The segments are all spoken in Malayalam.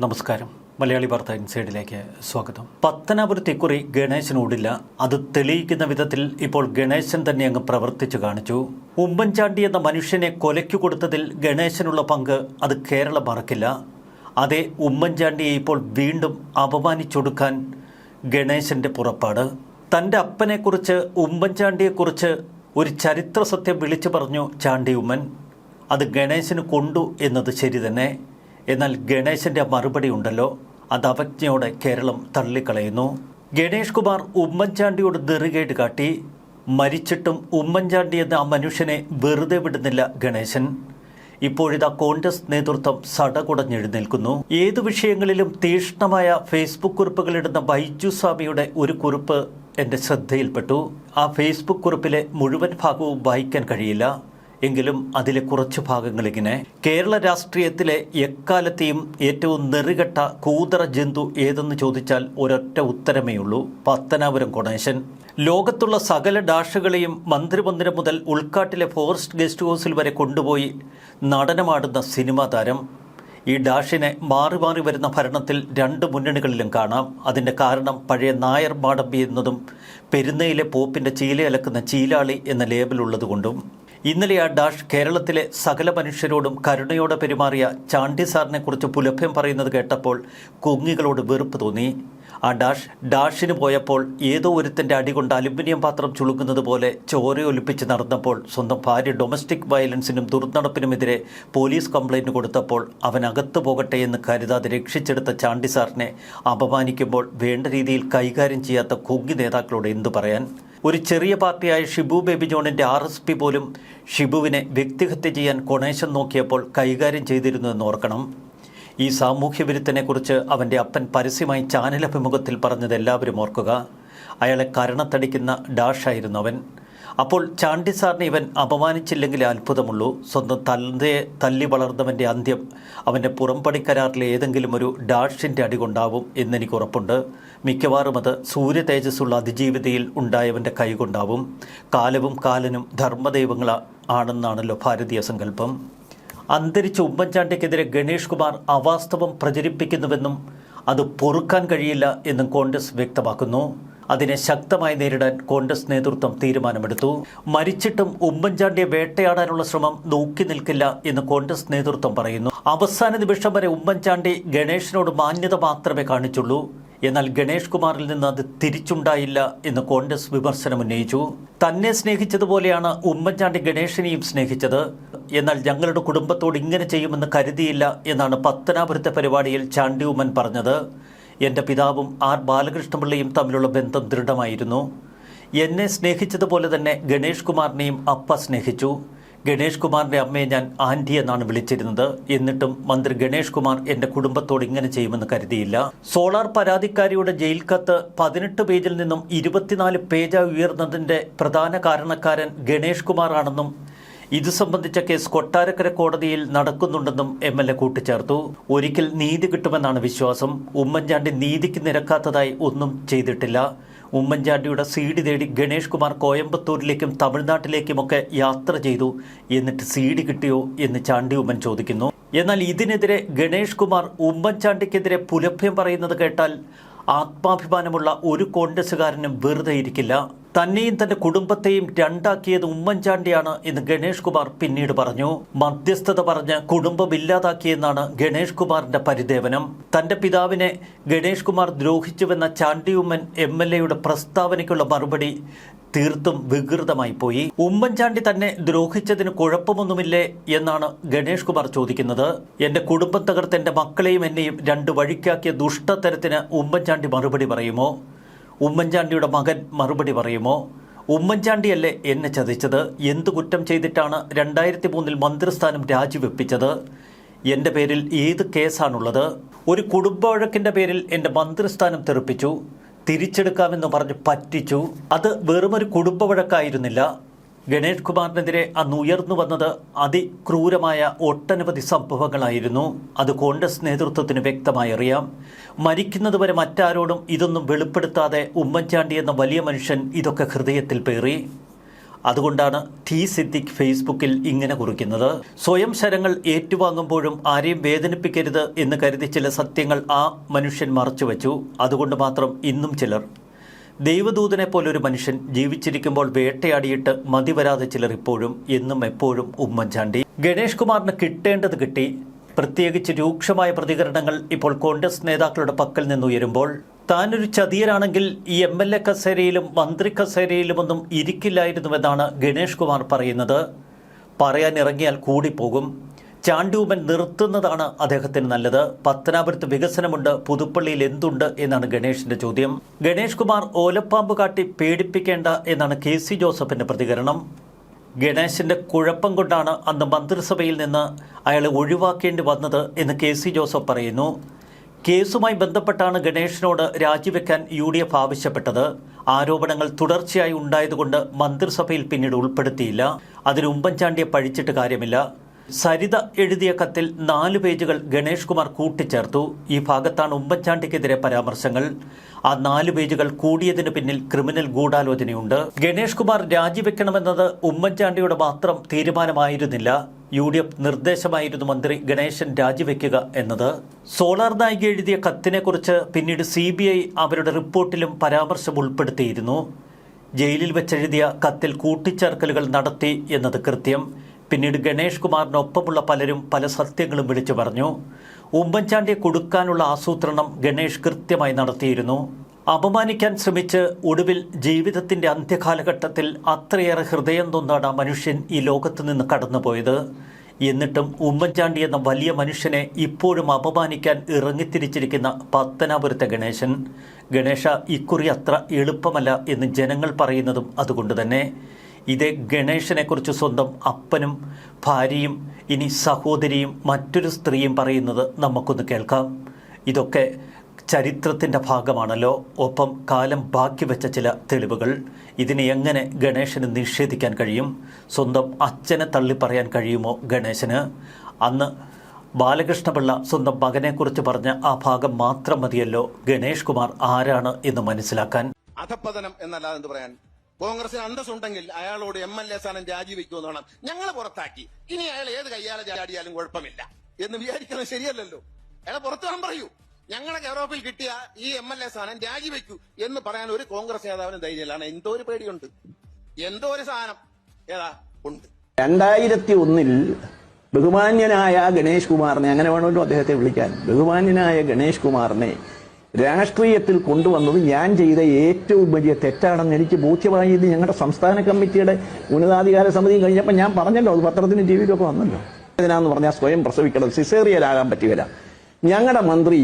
നമസ്കാരം. മലയാളി വാർത്ത ഇൻസൈഡിലേക്ക് സ്വാഗതം. പത്തനാപുരത്ത് ഇക്കുറി ഗണേശനോടില്ല. അത് തെളിയിക്കുന്ന വിധത്തിൽ ഇപ്പോൾ ഗണേശൻ തന്നെ അങ്ങ് പ്രവർത്തിച്ചു കാണിച്ചു. ഉമ്മൻചാണ്ടി എന്ന മനുഷ്യനെ കൊലയ്ക്കു കൊടുത്തതിൽ ഗണേശനുള്ള പങ്ക് അത് കേരളം മറക്കില്ല. അതേ ഉമ്മൻചാണ്ടിയെ ഇപ്പോൾ വീണ്ടും അപമാനിച്ചൊടുക്കാൻ ഗണേശൻ്റെ പുറപ്പാട്. തൻ്റെ അപ്പനെക്കുറിച്ച്, ഉമ്മൻചാണ്ടിയെക്കുറിച്ച് ഒരു ചരിത്ര സത്യം വിളിച്ചു പറഞ്ഞു ചാണ്ടി ഉമ്മൻ. അത് ഗണേശന് കൊണ്ടു എന്നത് ശരി തന്നെ. എന്നാൽ ഗണേശൻ്റെ മറുപടി ഉണ്ടല്ലോ, അത് അവജ്ഞയോടെ കേരളം തള്ളിക്കളയുന്നു. ഗണേഷ് കുമാർ ഉമ്മൻചാണ്ടിയോട് നെറുകേട് കാട്ടി. മരിച്ചിട്ടും ഉമ്മൻചാണ്ടി എന്ന ആ മനുഷ്യനെ വെറുതെ വിടുന്നില്ല ഗണേശൻ. ഇപ്പോഴിതാ കോൺഗ്രസ് നേതൃത്വം സടകുടഞ്ഞെഴുന്നേൽക്കുന്നു. ഏതു വിഷയങ്ങളിലും തീക്ഷ്ണമായ ഫേസ്ബുക്ക് കുറിപ്പുകളിടുന്ന ബൈജു സ്വാമിയുടെ ഒരു കുറിപ്പ് എൻ്റെ ശ്രദ്ധയിൽപ്പെട്ടു. ആ ഫേസ്ബുക്ക് കുറിപ്പിലെ മുഴുവൻ ഭാഗവും വായിക്കാൻ കഴിയില്ല. എങ്കിലും അതിലെ കുറച്ച് ഭാഗങ്ങളിങ്ങനെ: കേരള രാഷ്ട്രീയത്തിലെ എക്കാലത്തെയും ഏറ്റവും നെറികെട്ട കൂതറ ജന്തു ഏതെന്ന് ചോദിച്ചാൽ ഒരൊറ്റ ഉത്തരമേ ഉള്ളൂ, പത്തനാപുരം ഗണേശൻ. ലോകത്തുള്ള സകല ഡാഷുകളെയും മന്ത്രിമന്ദിരം മുതൽ ഉൾക്കാട്ടിലെ ഫോറസ്റ്റ് ഗസ്റ്റ് ഹൗസിൽ വരെ കൊണ്ടുപോയി നടനമാടുന്ന സിനിമാ താരം. ഈ ഡാഷിനെ മാറി മാറി വരുന്ന ഭരണത്തിൽ രണ്ട് മുന്നണികളിലും കാണാം. അതിൻ്റെ കാരണം പഴയ നായർ മാടമ്പി എന്നതും പെരുന്നയിലെ പോപ്പിൻ്റെ ചീലയലക്കുന്ന ചീലാളി എന്ന ലേബലുള്ളതുകൊണ്ടും. ഇന്നലെ ആ ഡാഷ് കേരളത്തിലെ സകല മനുഷ്യരോടും കരുണയോടെ പെരുമാറിയ ചാണ്ടി സാറിനെ കുറിച്ച് പുലഭ്യം പറയുന്നത് കേട്ടപ്പോൾ കുങ്ങികളോട് വെറുപ്പ് തോന്നി. ആ ഡാഷിന് പോയപ്പോൾ ഏതോ ഒരുത്തൻ്റെ അടികൊണ്ട് അലുമിനിയം പാത്രം ചുളുങ്ങുന്നത് പോലെ ചോരയൊലിപ്പിച്ച് നടന്നപ്പോൾ, സ്വന്തം ഭാര്യ ഡൊമസ്റ്റിക് വയലൻസിനും ദുർനടപ്പിനുമെതിരെ പോലീസ് കംപ്ലൈൻറ്റ് കൊടുത്തപ്പോൾ അവൻ അകത്തു പോകട്ടെ എന്ന് കരുതാതെ രക്ഷിച്ചെടുത്ത ചാണ്ടി സാറിനെ അപമാനിക്കുമ്പോൾ വേണ്ട രീതിയിൽ കൈകാര്യം ചെയ്യാത്ത കുങ്ങി നേതാക്കളോട് എന്തു പറയാൻ? ഒരു ചെറിയ പാർട്ടിയായ ഷിബു ബേബി ജോണിൻ്റെ RSP പോലും ഷിബുവിനെ വ്യക്തിഹത്യ ചെയ്യാൻ ഗണേശൻ നോക്കിയപ്പോൾ കൈകാര്യം ചെയ്തിരുന്നു എന്ന് ഓർക്കണം. ഈ സാമൂഹ്യ വിരുദ്ധനെക്കുറിച്ച് അവൻ്റെ അപ്പൻ പരസ്യമായി ചാനൽ അഭിമുഖത്തിൽ പറഞ്ഞത് എല്ലാവരും ഓർക്കുക. അയാളെ കരണത്തടിക്കുന്ന ഡാഷായിരുന്നു അവൻ. അപ്പോൾ ചാണ്ടി സാറിനെ ഇവൻ അപമാനിച്ചില്ലെങ്കിലേ അത്ഭുതമുള്ളൂ. സ്വന്തം തന്തയെ തല്ലി വളർന്നവൻ്റെ അന്ത്യം അവൻ്റെ പുറംപടിക്കരാറിലെ ഏതെങ്കിലും ഒരു ഡാഷിൻ്റെ അടികൊണ്ടാവും എന്നെനിക്ക് ഉറപ്പുണ്ട്. മിക്കവാറും അത് സൂര്യ തേജസ്സുള്ള അതിജീവിതയിൽ ഉണ്ടായവൻ്റെ കൈകൊണ്ടാവും. കാലവും കാലനും ധർമ്മദൈവങ്ങൾ ആണെന്നാണല്ലോ ഭാരതീയ സങ്കല്പം. അന്തരിച്ച ഉമ്മൻചാണ്ടിക്കെതിരെ ഗണേഷ് കുമാർ അവാസ്തവം പ്രചരിപ്പിക്കുന്നുവെന്നും അത് പൊറുക്കാൻ കഴിയില്ല എന്നും കോൺഗ്രസ് വ്യക്തമാക്കുന്നു. അതിനെ ശക്തമായി നേരിടാൻ കോൺഗ്രസ് നേതൃത്വം തീരുമാനമെടുത്തു. മരിച്ചിട്ടും ഉമ്മൻചാണ്ടിയെ വേട്ടയാടാനുള്ള ശ്രമം നോക്കി നിൽക്കില്ല എന്ന് കോൺഗ്രസ് നേതൃത്വം പറയുന്നു. അവസാന നിമിഷം വരെ ഉമ്മൻചാണ്ടി ഗണേഷിനോട് മാന്യത മാത്രമേ കാണിച്ചുള്ളൂ. എന്നാൽ ഗണേഷ് കുമാറിൽ നിന്ന് അത് തിരിച്ചുണ്ടായില്ല എന്ന് കോൺഗ്രസ് വിമർശനമുന്നയിച്ചു. തന്നെ സ്നേഹിച്ചതുപോലെയാണ് ഉമ്മൻചാണ്ടി ഗണേഷിനെയും സ്നേഹിച്ചത്. എന്നാൽ ഞങ്ങളുടെ കുടുംബത്തോട് ഇങ്ങനെ ചെയ്യുമെന്ന് കരുതിയില്ല എന്നാണ് പത്തനാപുരത്തെ പരിപാടിയിൽ ചാണ്ടി ഉമ്മൻ പറഞ്ഞത്. എൻ്റെ പിതാവും ബാലകൃഷ്ണപിള്ളയും തമ്മിലുള്ള ബന്ധം ദൃഢമായിരുന്നു. എന്നെ സ്നേഹിച്ചതുപോലെ തന്നെ ഗണേഷ് കുമാറിനെയും അപ്പ സ്നേഹിച്ചു. ഗണേഷ് കുമാറിൻ്റെ അമ്മയെ ഞാൻ ആൻറ്റി എന്നാണ് വിളിച്ചിരുന്നത്. എന്നിട്ടും മന്ത്രി ഗണേഷ് കുമാർ എൻ്റെ കുടുംബത്തോട് ഇങ്ങനെ ചെയ്യുമെന്ന് കരുതിയില്ല. സോളാർ പരാതിക്കാരിയുടെ ജയിൽ കത്ത് 18 പേജിൽ നിന്നും 24 പേജായി ഉയർന്നതിൻ്റെ പ്രധാന കാരണക്കാരൻ ഗണേഷ് കുമാർ ആണെന്നും ഇത് സംബന്ധിച്ച കേസ് കൊട്ടാരക്കര കോടതിയിൽ നടക്കുന്നുണ്ടെന്നും MLA കൂട്ടിച്ചേർത്തു. ഒരിക്കൽ നീതി കിട്ടുമെന്നാണ് വിശ്വാസം. ഉമ്മൻചാണ്ടി നീതിക്ക് നിരക്കാത്തതായി ഒന്നും ചെയ്തിട്ടില്ല. ഉമ്മൻചാണ്ടിയുടെ CD തേടി ഗണേഷ് കുമാർ കോയമ്പത്തൂരിലേക്കും തമിഴ്നാട്ടിലേക്കുമൊക്കെ യാത്ര ചെയ്തു. എന്നിട്ട് CD കിട്ടിയോ എന്ന് ചാണ്ടി ഉമ്മൻ ചോദിക്കുന്നു. എന്നാൽ ഇതിനെതിരെ ഗണേഷ് കുമാർ ഉമ്മൻചാണ്ടിക്കെതിരെ പുലഭ്യം പറയുന്നത് കേട്ടാൽ ആത്മാഭിമാനമുള്ള ഒരു കോൺഗ്രസുകാരനും വെറുതെ ഇരിക്കില്ല. തന്നെയും തന്റെ കുടുംബത്തെയും രണ്ടാക്കിയത് ഉമ്മൻചാണ്ടിയാണ് എന്ന് ഗണേഷ് കുമാർ പിന്നീട് പറഞ്ഞു. മധ്യസ്ഥത പറഞ്ഞ് കുടുംബം ഇല്ലാതാക്കിയെന്നാണ് ഗണേഷ് കുമാറിന്റെ പരിദേവനം. തന്റെ പിതാവിനെ ഗണേഷ് കുമാർ ദ്രോഹിച്ചുവെന്ന ചാണ്ടി ഉമ്മൻ MLAയുടെ പ്രസ്താവനയ്ക്കുള്ള മറുപടി തീർത്തും വികൃതമായി പോയി. ഉമ്മൻചാണ്ടി തന്നെ ദ്രോഹിച്ചതിന് കുഴപ്പമൊന്നുമില്ലേ എന്നാണ് ഗണേഷ് കുമാർ ചോദിക്കുന്നത്. എൻ്റെ കുടുംബം തകർത്ത് എൻ്റെ മക്കളെയും എന്നെയും രണ്ട് വഴിക്കാക്കിയ ദുഷ്ടതരത്തിന് ഉമ്മൻചാണ്ടി മറുപടി പറയുമോ? ഉമ്മൻചാണ്ടിയുടെ മകൻ മറുപടി പറയുമോ? ഉമ്മൻചാണ്ടിയല്ലേ എന്നെ ചതിച്ചത്? എന്തു കുറ്റം ചെയ്തിട്ടാണ് 2003 മന്ത്രിസ്ഥാനം രാജിവെപ്പിച്ചത്? എൻ്റെ പേരിൽ ഏത് കേസാണുള്ളത്? ഒരു കുടുംബ വഴക്കിൻ്റെ പേരിൽ എൻ്റെ മന്ത്രിസ്ഥാനം തെറിപ്പിച്ചു. തിരിച്ചെടുക്കാമെന്ന് പറഞ്ഞ് പറ്റിച്ചു. അത് വെറുമൊരു കുടുംബ വഴക്കായിരുന്നില്ല. ഗണേഷ് കുമാറിനെതിരെ അന്ന് ഉയർന്നു വന്നത് അതിക്രൂരമായ ഒട്ടനവധി സംഭവങ്ങളായിരുന്നു. അത് കോൺഗ്രസ് നേതൃത്വത്തിന് വ്യക്തമായി അറിയാം. മരിക്കുന്നതുവരെ മറ്റാരോടും ഇതൊന്നും വെളിപ്പെടുത്താതെ ഉമ്മൻചാണ്ടി എന്ന വലിയ മനുഷ്യൻ ഇതൊക്കെ ഹൃദയത്തിൽ പേറി. അതുകൊണ്ടാണ് ടി സിദ്ദിഖ് ഫേസ്ബുക്കിൽ ഇങ്ങനെ കുറിക്കുന്നത്. സ്വയം ശരങ്ങൾ ഏറ്റുവാങ്ങുമ്പോഴും ആരെയും വേദനിപ്പിക്കരുത് എന്ന് കരുതി ചില സത്യങ്ങൾ ആ മനുഷ്യൻ മറച്ചുവെച്ചു. അതുകൊണ്ട് മാത്രം ഇന്നും ചിലർ ദൈവദൂതനെ പോലൊരു മനുഷ്യൻ ജീവിച്ചിരിക്കുമ്പോൾ വേട്ടയാടിയിട്ട് മതിവരാതെ ചിലർ ഇപ്പോഴും എന്നും എപ്പോഴും ഉമ്മൻചാണ്ടി. ഗണേഷ് കുമാറിന് കിട്ടേണ്ടത് കിട്ടി. പ്രത്യേകിച്ച് രൂക്ഷമായ പ്രതികരണങ്ങൾ ഇപ്പോൾ കോൺഗ്രസ് നേതാക്കളുടെ പക്കൽ നിന്നുയരുമ്പോൾ താനൊരു ചതിയനാണെങ്കിൽ ഈ MLA കസേരയിലും മന്ത്രി കസേരയിലുമൊന്നും ഇരിക്കില്ലായിരുന്നുവെന്നാണ് ഗണേഷ് കുമാർ പറയുന്നത്. പറയാനിറങ്ങിയാൽ കൂടിപ്പോകും. ചാണ്ടിയുമ്മൻ നിർത്തുന്നതാണ് അദ്ദേഹത്തിന് നല്ലത്. പത്തനാപുരത്ത് വികസനമുണ്ട്, പുതുപ്പള്ളിയിൽ എന്തുണ്ട് എന്നാണ് ഗണേഷിന്റെ ചോദ്യം. ഗണേഷ് കുമാർ ഓലപ്പാമ്പ് കാട്ടി പേടിപ്പിക്കേണ്ട എന്നാണ് KC ജോസഫിന്റെ പ്രതികരണം. ഗണേശന്റെ കുഴപ്പം കൊണ്ടാണ് അന്ന് മന്ത്രിസഭയിൽ നിന്ന് അയാളെ ഒഴിവാക്കേണ്ടി വന്നത് എന്ന് KC ജോസഫ് പറയുന്നു. കേസുമായി ബന്ധപ്പെട്ടാണ് ഗണേഷിനോട് രാജിവെക്കാൻ UDF ആവശ്യപ്പെട്ടത്. ആരോപണങ്ങൾ തുടർച്ചയായി ഉണ്ടായതുകൊണ്ട് മന്ത്രിസഭയിൽ പിന്നീട് ഉൾപ്പെടുത്തിയില്ല. അതിന് ഉമ്മൻചാണ്ടിയെ പഴിച്ചിട്ട് കാര്യമില്ല. സരിത എഴുതിയ കത്തിൽ 4 പേജുകൾ ഗണേഷ് കുമാർ കൂട്ടിച്ചേർത്തു. ഈ ഭാഗത്താണ് ഉമ്മൻചാണ്ടിക്കെതിരെ പരാമർശങ്ങൾ. ആ 4 പേജുകൾ കൂടിയതിന് പിന്നിൽ ക്രിമിനൽ ഗൂഢാലോചനയുണ്ട്. ഗണേഷ് കുമാർ രാജിവെക്കണമെന്നത് ഉമ്മൻചാണ്ടിയുടെ മാത്രം തീരുമാനമായിരുന്നില്ല. UDF നിർദ്ദേശമായിരുന്നു മന്ത്രി ഗണേശൻ രാജിവെക്കുക എന്നത്. സോളാർ നായിക എഴുതിയ കത്തിനെക്കുറിച്ച് പിന്നീട് CBI അവരുടെ റിപ്പോർട്ടിലും പരാമർശം ഉൾപ്പെടുത്തിയിരുന്നു. ജയിലിൽ വെച്ചെഴുതിയ കത്തിൽ കൂട്ടിച്ചേർക്കലുകൾ നടത്തി എന്നത് കൃത്യം. പിന്നീട് ഗണേഷ് കുമാറിനൊപ്പമുള്ള പലരും പല സത്യങ്ങളും വിളിച്ചു പറഞ്ഞു. ഉമ്മൻചാണ്ടിയെ കൊടുക്കാനുള്ള ആസൂത്രണം ഗണേഷ് കൃത്യമായി നടത്തിയിരുന്നു. അപമാനിക്കാൻ ശ്രമിച്ച് ഒടുവിൽ ജീവിതത്തിന്റെ അന്ത്യകാലഘട്ടത്തിൽ അത്രയേറെ ഹൃദയം നൊന്താണ് ആ മനുഷ്യൻ ഈ ലോകത്ത് നിന്ന് കടന്നുപോയത്. എന്നിട്ടും ഉമ്മൻചാണ്ടി എന്ന വലിയ മനുഷ്യനെ ഇപ്പോഴും അപമാനിക്കാൻ ഇറങ്ങിത്തിരിച്ചിരിക്കുന്ന പത്തനാപുരത്തെ ഗണേശൻ. ഗണേശ, ഇക്കുറി അത്ര എളുപ്പമല്ല എന്ന് ജനങ്ങൾ പറയുന്നതും അതുകൊണ്ട് തന്നെ. ഇതേ ഗണേശനെക്കുറിച്ച് സ്വന്തം അപ്പനും ഭാര്യയും ഇനി സഹോദരിയും മറ്റൊരു സ്ത്രീയും പറയുന്നത് നമുക്കൊന്ന് കേൾക്കാം. ഇതൊക്കെ ചരിത്രത്തിൻ്റെ ഭാഗമാണല്ലോ. ഒപ്പം കാലം ബാക്കി വെച്ച ചില തെളിവുകൾ. ഇതിനെ എങ്ങനെ ഗണേശന് നിഷേധിക്കാൻ കഴിയും? സ്വന്തം അച്ഛനെ തള്ളിപ്പറയാൻ കഴിയുമോ ഗണേശന്? അന്ന് ബാലകൃഷ്ണപിള്ള സ്വന്തം മകനെക്കുറിച്ച് പറഞ്ഞ ആ ഭാഗം മാത്രം മതിയല്ലോ ഗണേഷ് കുമാർ ആരാണ് എന്ന് മനസ്സിലാക്കാൻ. അധപ്പതനം എന്നല്ലാതെ എന്ത് പറയാൻ? കോൺഗ്രസിന് അന്തസ്സുണ്ടെങ്കിൽ അയാളോട് MLA സ്ഥാനം രാജിവെക്കുമെന്ന് വേണം. ഞങ്ങളെ പുറത്താക്കി, ഇനി അയാൾ ഏത് കയ്യാലെ ചാടിയാലും കുഴപ്പമില്ല എന്ന് വിചാരിക്കുന്നത് ശരിയല്ലല്ലോ. അയാളെ പുറത്തു വേണം പറയൂ. ഞങ്ങളെ യൂറോപ്പിൽ കിട്ടിയ ഈ MLA സ്ഥാനം രാജിവെക്കൂ എന്ന് പറയാൻ ഒരു കോൺഗ്രസ് നേതാവിന് ധൈര്യമില്ലാണ്. എന്തോ ഒരു പേടിയുണ്ട്, എന്തോ ഒരു സാധനം ഏതാ ഉണ്ട്. 2001 ബഹുമാന്യനായ ഗണേഷ് കുമാറിനെ, അങ്ങനെ വേണമല്ലോ അദ്ദേഹത്തെ വിളിക്കാൻ, ബഹുമാന്യനായ ഗണേഷ് കുമാറിനെ രാഷ്ട്രീയത്തിൽ കൊണ്ടുവന്നത് ഞാൻ ചെയ്ത ഏറ്റവും വലിയ തെറ്റാണെന്ന് എനിക്ക് ബോധ്യമായി. ഇത് ഞങ്ങളുടെ സംസ്ഥാന കമ്മിറ്റിയുടെ ഉന്നതാധികാര സമിതി കഴിഞ്ഞപ്പോൾ ഞാൻ പറഞ്ഞല്ലോ, അത് പത്രത്തിനും TVയിലൊക്കെ വന്നല്ലോ. ഇതിനാന്ന് പറഞ്ഞാൽ സ്വയം പ്രസവിക്കണം, സിസേറിയനാകാൻ പറ്റുകയില്ല. ഞങ്ങളുടെ മന്ത്രി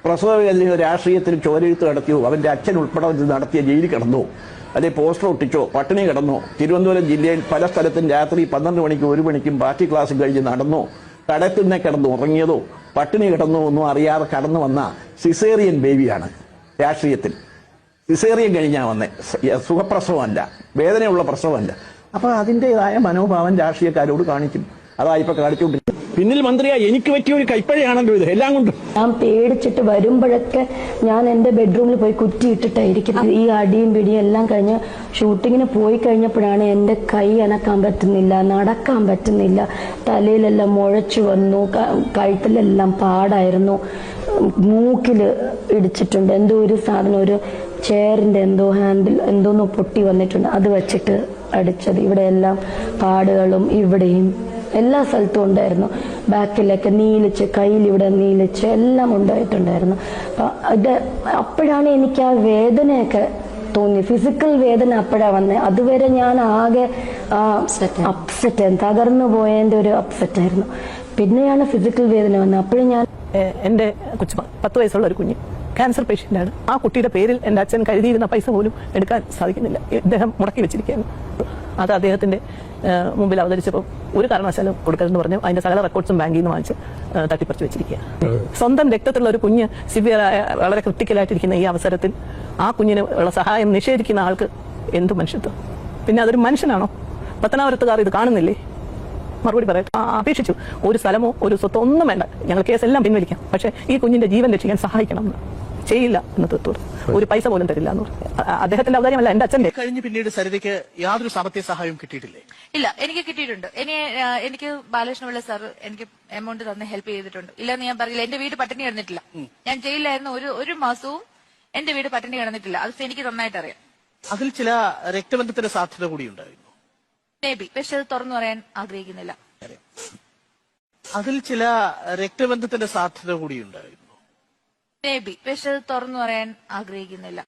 പ്രസവവേദനയോ രാഷ്ട്രീയത്തിൽ ചോരെഴുത്ത് നടത്തിയോ, അവന്റെ അച്ഛൻ ഉൾപ്പെടെ നടത്തിയ ജയിലിൽ കിടന്നോ, അല്ലെ പോസ്റ്റർ ഒട്ടിച്ചോ, പട്ടിണി കിടന്നോ, തിരുവനന്തപുരം ജില്ലയിൽ പല സ്ഥലത്തും രാത്രി 12 മണിക്കും 1 മണിക്കും പാർട്ടി ക്ലാസ് കഴിഞ്ഞ് നടന്നോ, കടത്തിൽ നിന്ന് കിടന്ന് ഉറങ്ങിയതോ, പട്ടിണി കിടന്നോ ഒന്നും അറിയാതെ കടന്നു വന്ന സിസേറിയൻ ബേബിയാണ്. രാഷ്ട്രീയത്തിൽ സിസേറിയൻ കഴിഞ്ഞാൽ വന്നേ, സുഖപ്രസവമല്ല, വേദനയുള്ള പ്രസവമല്ല. അപ്പൊ അതിൻ്റെതായ മനോഭാവം രാഷ്ട്രീയക്കാരോട് കാണിക്കും. അതാ ഇപ്പൊ കാണിച്ചുകൊണ്ടിരിക്കും. പിന്നിൽ മന്ത്രിയാ എനിക്ക് പറ്റിയ ഒരു കൈപ്പഴയാണല്ലോ ഇത് എല്ലാം കൊണ്ടും. ഞാൻ പേടിച്ചിട്ട് വരുമ്പോഴൊക്കെ ഞാൻ എന്റെ ബെഡ്റൂമിൽ പോയി കുറ്റിയിട്ടിട്ടായിരിക്കും. ഈ അടിയും പിടിയും എല്ലാം കഴിഞ്ഞ് ഷൂട്ടിങ്ങിന് പോയി കഴിഞ്ഞപ്പോഴാണ് എന്റെ കൈ അനക്കാൻ പറ്റുന്നില്ല, നടക്കാൻ പറ്റുന്നില്ല, തലയിലെല്ലാം മുഴച്ചു വന്നു, കഴുത്തിലെല്ലാം പാടായിരുന്നു, മൂക്കില് ഇടിച്ചിട്ടുണ്ട്, എന്തോ ഒരു സാധനം, ഒരു ചെയറിന്റെ എന്തോ ഹാൻഡിൽ എന്തോന്നോ പൊട്ടി വന്നിട്ടുണ്ട്, അത് വെച്ചിട്ട് അടിച്ചത്. ഇവിടെ എല്ലാം പാടുകളും ഇവിടെയും എല്ലാ സ്ഥലത്തും ഉണ്ടായിരുന്നു. ബാക്കിലൊക്കെ നീലിച്ച്, കയ്യിലിവിടെ നീലിച്ച് എല്ലാം ഉണ്ടായിട്ടുണ്ടായിരുന്നു. ഇത് അപ്പോഴാണ് എനിക്ക് ആ വേദനയൊക്കെ തോന്നി. ഫിസിക്കൽ വേദന അപ്പോഴാണ് വന്നത്. അതുവരെ ഞാൻ ആകെ അപ്സെറ്റ്, തകർന്നു പോയതിന്റെ ഒരു അപ്സെറ്റ് ആയിരുന്നു. പിന്നെയാണ് ഫിസിക്കൽ വേദന വന്നത്. അപ്പോഴും ഞാൻ എന്റെ കൊച്ചുമ 10 വയസ്സുള്ള ഒരു കുഞ്ഞ് ക്യാൻസർ പേഷ്യന്റാണ്. ആ കുട്ടിയുടെ പേരിൽ എന്റെ അച്ഛൻ കരുതിയിരുന്ന പൈസ പോലും എടുക്കാൻ സാധിക്കുന്നില്ല. ഇദ്ദേഹം മുടക്കി വെച്ചിരിക്കുകയാണ്. അത് അദ്ദേഹത്തിന്റെ മുമ്പിൽ അവതരിച്ചപ്പോൾ ഒരു കാരണവശാലും കൊടുക്കരുതെന്ന് പറഞ്ഞു അതിന്റെ സകല റെക്കോർഡ്സും ബാങ്കിൽ നിന്ന് വാങ്ങിച്ച് തട്ടിപ്പറിച്ച് വെച്ചിരിക്കുക. സ്വന്തം രക്തത്തിലുള്ള ഒരു കുഞ്ഞ് സിവിയറായ വളരെ ക്രിട്ടിക്കലായിട്ടിരിക്കുന്ന ഈ അവസരത്തിൽ ആ കുഞ്ഞിന് ഉള്ള സഹായം നിഷേധിക്കുന്ന ആൾക്ക് എന്ത് മനുഷ്യത്വം? പിന്നെ അതൊരു മനുഷ്യനാണോ? പത്തനാപുരത്തുകാർ ഇത് കാണുന്നില്ലേ? മറുപടി പറയട്ടെ. അപേക്ഷിച്ചു ഒരു സ്ഥലമോ ഒരു സ്വത്തോ ഒന്നും വേണ്ട, ഞങ്ങൾ കേസെല്ലാം പിൻവലിക്കാം, പക്ഷേ ഈ കുഞ്ഞിന്റെ ജീവൻ രക്ഷിക്കാൻ സഹായിക്കണം എന്ന് ചെയ്യില്ല എന്ന് തീർത്തോട്. ഒരു പൈസ പോലും തരില്ല എന്ന് പറഞ്ഞു. അദ്ദേഹത്തിന്റെ ഔദാര്യമല്ല, എന്റെ അച്ഛന്റെ. കഴിഞ്ഞ് പിന്നീട് സരിതയ്ക്ക് യാതൊരു സാമ്പത്തിക സഹായവും കിട്ടിയിട്ടില്ലേ? ഇല്ല, എനിക്ക് കിട്ടിയിട്ടുണ്ട്. എനിക്ക് ബാലകൃഷ്ണപിള്ള സാർ എനിക്ക് എമൗണ്ട് തന്ന് ഹെൽപ്പ് ചെയ്തിട്ടുണ്ട്. ഇല്ലെന്ന് ഞാൻ പറയില്ല. എന്റെ വീട് പട്ടിണി കിടന്നിട്ടില്ല. ഞാൻ ജയിലിലായിരുന്നു. ഒരു മാസവും എന്റെ വീട് പട്ടിണി കിടന്നിട്ടില്ല. അത് എനിക്ക് നന്നായിട്ട് അറിയാം. അതിൽ ചില രക്തബന്ധത്തിന്റെ സാധ്യത കൂടി ഉണ്ടായിരുന്നു. മേ ബി, പക്ഷെ അത് തുറന്നു പറയാൻ ആഗ്രഹിക്കുന്നില്ല. അതിൽ ചില രക്തബന്ധത്തിന്റെ സാധ്യത കൂടി ഉണ്ടായിരുന്നു. മേ ബി, പക്ഷെ അത് തുറന്നു പറയാൻ ആഗ്രഹിക്കുന്നില്ല.